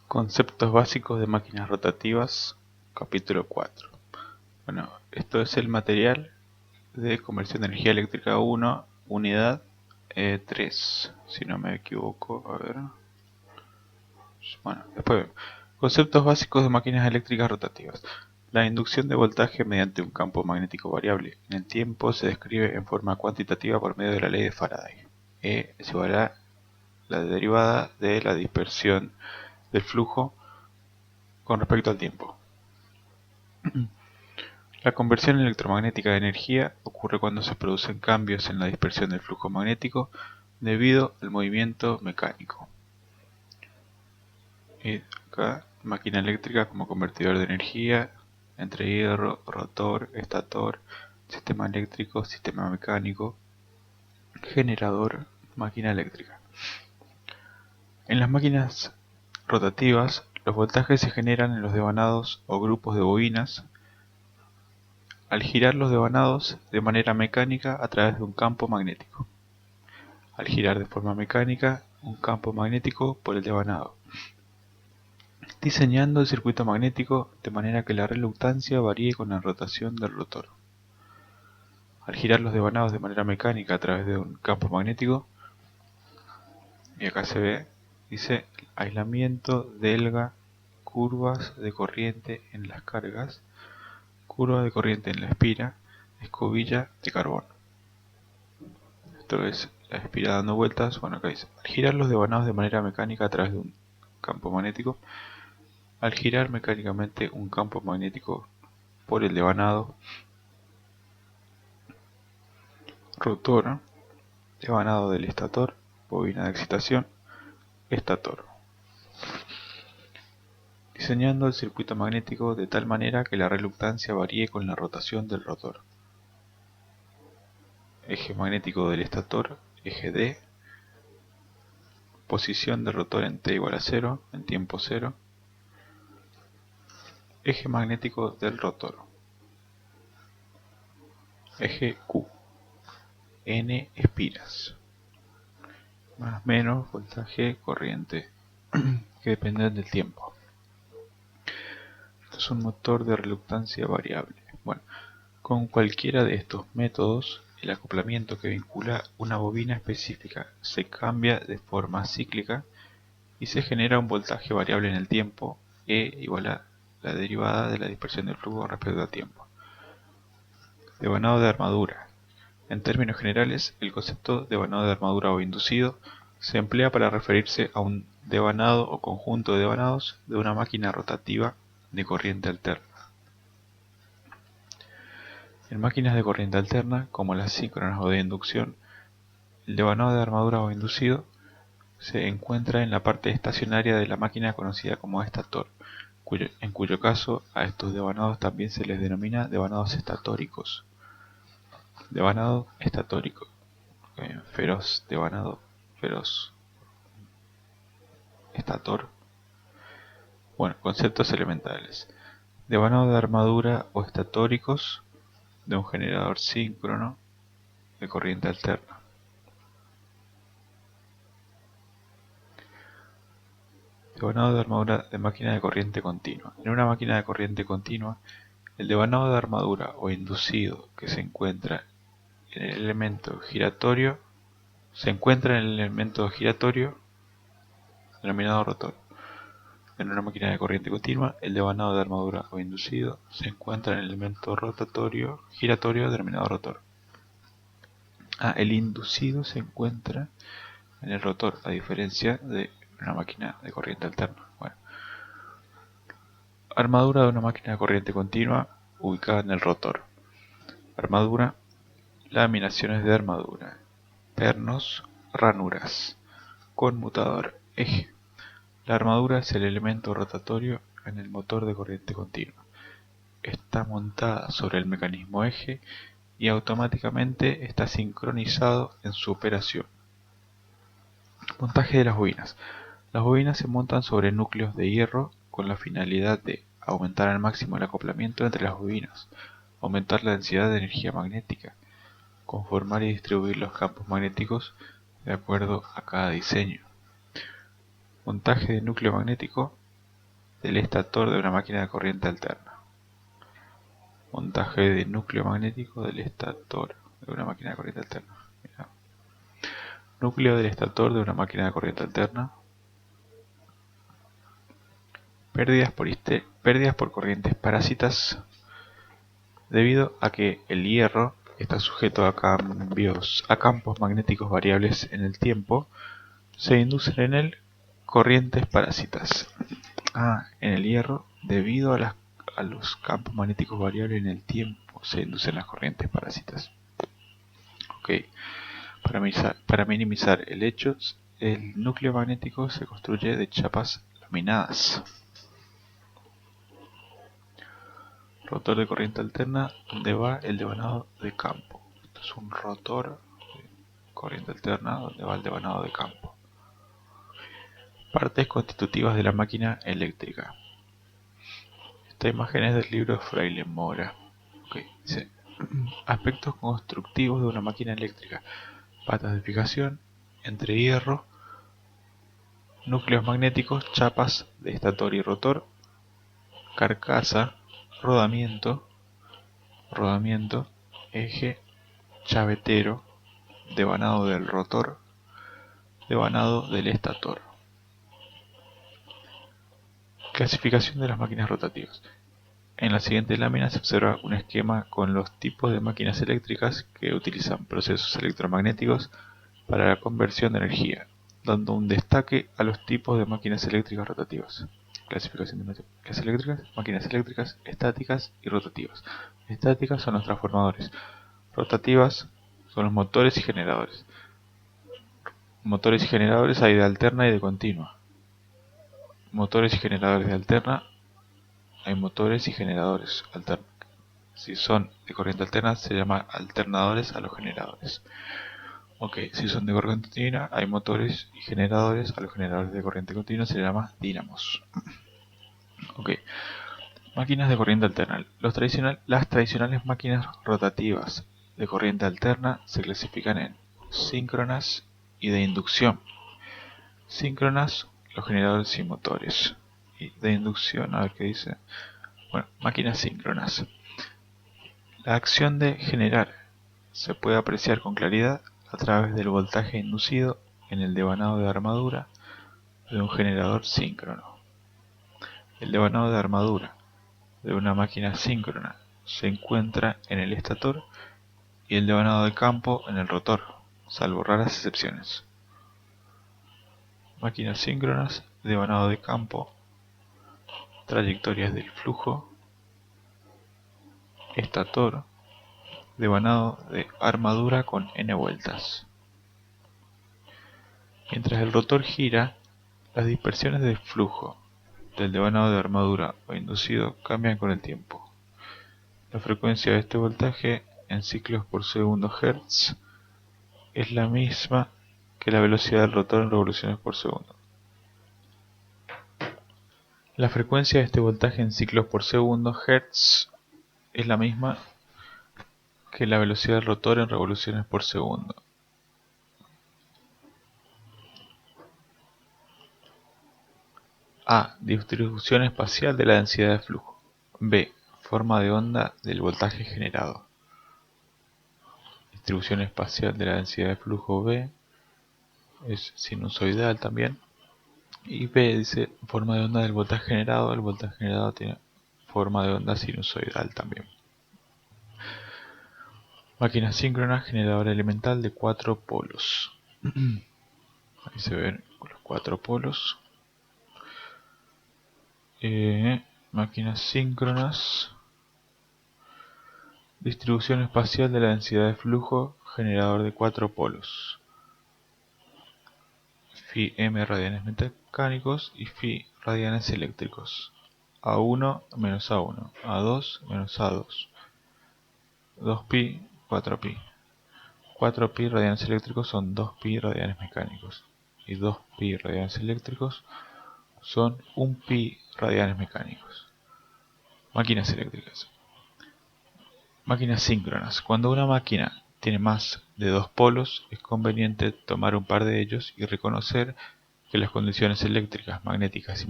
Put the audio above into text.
Conceptos básicos de máquinas rotativas, capítulo 4. Bueno, esto es el material de conversión de energía eléctrica 1, unidad 3, si no me equivoco. A ver. Bueno, después, conceptos básicos de máquinas eléctricas rotativas. La inducción de voltaje mediante un campo magnético variable en el tiempo se describe en forma cuantitativa por medio de la ley de Faraday. E es igual a la derivada de la dispersión del flujo con respecto al tiempo. La conversión electromagnética de energía ocurre cuando se producen cambios en la dispersión del flujo magnético debido al movimiento mecánico. Y acá, máquina eléctrica como convertidor de energía entre hierro, rotor, estator, sistema eléctrico, sistema mecánico, generador, máquina eléctrica. En las máquinas rotativas, los voltajes se generan en los devanados o grupos de bobinas al girar los devanados de manera mecánica a través de un campo magnético. Al girar de forma mecánica un campo magnético por el devanado, diseñando el circuito magnético de manera que la reluctancia varíe con la rotación del rotor. Al girar los devanados de manera mecánica a través de un campo magnético, y acá se ve, dice aislamiento delga, curvas de corriente en las cargas, curva de corriente en la espira, escobilla de carbón. Esto es la espira dando vueltas. Bueno, acá dice, al girar los devanados de manera mecánica a través de un campo magnético, al girar mecánicamente un campo magnético por el devanado, rotor, devanado del estator, bobina de excitación, estator, diseñando el circuito magnético de tal manera que la reluctancia varíe con la rotación del rotor. Eje magnético del estator, eje D, posición del rotor en t igual a 0, en tiempo 0, eje magnético del rotor, eje Q, N espiras, más menos voltaje corriente, que dependen del tiempo. Esto es un motor de reluctancia variable. Bueno, con cualquiera de estos métodos, el acoplamiento que vincula una bobina específica se cambia de forma cíclica y se genera un voltaje variable en el tiempo, E igual a la derivada de la dispersión del flujo respecto al tiempo. Devanado de armadura. En términos generales, el concepto de devanado de armadura o inducido se emplea para referirse a un devanado o conjunto de devanados de una máquina rotativa de corriente alterna. En máquinas de corriente alterna, como las síncronas o de inducción, el devanado de armadura o inducido se encuentra en la parte estacionaria de la máquina conocida como estator, en cuyo caso a estos devanados también se les denomina devanados estatóricos. Devanado estatórico, feroz devanado, feroz estator. Bueno, conceptos elementales. Devanado de armadura o estatóricos de un generador síncrono de corriente alterna. Devanado de armadura de máquina de corriente continua. En una máquina de corriente continua, el devanado de armadura o inducido que se encuentra en el elemento giratorio denominado rotor. En una máquina de corriente continua, el devanado de armadura o inducido se encuentra en el elemento giratorio denominado rotor. El inducido se encuentra en el rotor, a diferencia de una máquina de corriente alterna. Bueno. Armadura de una máquina de corriente continua ubicada en el rotor. Armadura, laminaciones de armadura, pernos, ranuras, conmutador, eje. La armadura es el elemento rotatorio en el motor de corriente continua. Está montada sobre el mecanismo eje y automáticamente está sincronizado en su operación. Montaje de las bobinas. Las bobinas se montan sobre núcleos de hierro con la finalidad de aumentar al máximo el acoplamiento entre las bobinas, aumentar la densidad de energía magnética, conformar y distribuir los campos magnéticos de acuerdo a cada diseño. Montaje de núcleo magnético del estator de una máquina de corriente alterna. Montaje de núcleo magnético del estator de una máquina de corriente alterna. Mirá. Núcleo del estator de una máquina de corriente alterna. Pérdidas por corrientes parásitas debido a que el hierro está sujeto a campos magnéticos variables en el tiempo. Se inducen en él corrientes parásitas. En el hierro, debido a los campos magnéticos variables en el tiempo, se inducen las corrientes parásitas. Ok, para minimizar el hecho, el núcleo magnético se construye de chapas laminadas. Rotor de corriente alterna, donde va el devanado de campo. Esto es un rotor de corriente alterna, donde va el devanado de campo. Partes constitutivas de la máquina eléctrica. Esta imagen es del libro Fraile Mora. Dice: aspectos constructivos de una máquina eléctrica: patas de fijación, entre hierro, núcleos magnéticos, chapas de estator y rotor, carcasa, rodamiento, eje, chavetero, devanado del rotor, devanado del estator. Clasificación de las máquinas rotativas. En la siguiente lámina se observa un esquema con los tipos de máquinas eléctricas que utilizan procesos electromagnéticos para la conversión de energía, dando un destaque a los tipos de máquinas eléctricas rotativas. Clasificación de máquinas eléctricas: máquinas eléctricas estáticas y rotativas. Estáticas son los transformadores, rotativas son los motores y generadores. Motores y generadores hay de alterna y de continua. Motores y generadores de alterna, hay motores y generadores alternos. Si son de corriente alterna, se llama alternadores a los generadores. Si son de corriente continua, hay motores y generadores. A los generadores de corriente continua se les llama dínamos. Máquinas de corriente alterna. Las tradicionales máquinas rotativas de corriente alterna se clasifican en síncronas y de inducción. Síncronas, los generadores y motores. Y de inducción, a ver qué dice. Máquinas síncronas. La acción de generar se puede apreciar con claridad a través del voltaje inducido en el devanado de armadura de un generador síncrono. El devanado de armadura de una máquina síncrona se encuentra en el estator y el devanado de campo en el rotor, salvo raras excepciones. Máquinas síncronas, devanado de campo, trayectorias del flujo, estator, devanado de armadura con n vueltas. Mientras el rotor gira, las dispersiones del flujo del devanado de armadura o inducido cambian con el tiempo. La frecuencia de este voltaje en ciclos por segundo Hz es la misma que la velocidad del rotor en revoluciones por segundo. La frecuencia de este voltaje en ciclos por segundo Hz es la misma que la velocidad del rotor en revoluciones por segundo. A. Distribución espacial de la densidad de flujo. B. Forma de onda del voltaje generado. Distribución espacial de la densidad de flujo B es sinusoidal también. Y B dice forma de onda del voltaje generado. El voltaje generado tiene forma de onda sinusoidal también. Máquina síncrona, generador elemental de 4 polos. Ahí se ven los 4 polos. Máquinas síncronas. Distribución espacial de la densidad de flujo, generador de 4 polos. Phi m radianes mecánicos y phi radianes eléctricos. A1 menos A1, A2 menos A2. 2pi, 4pi. 4pi radianes eléctricos son 2pi radianes mecánicos. Y 2pi radianes eléctricos son 1pi radianes mecánicos. Máquinas eléctricas. Máquinas síncronas. Cuando una máquina tiene más de 2 polos, es conveniente tomar un par de ellos y reconocer que las condiciones eléctricas, magnéticas y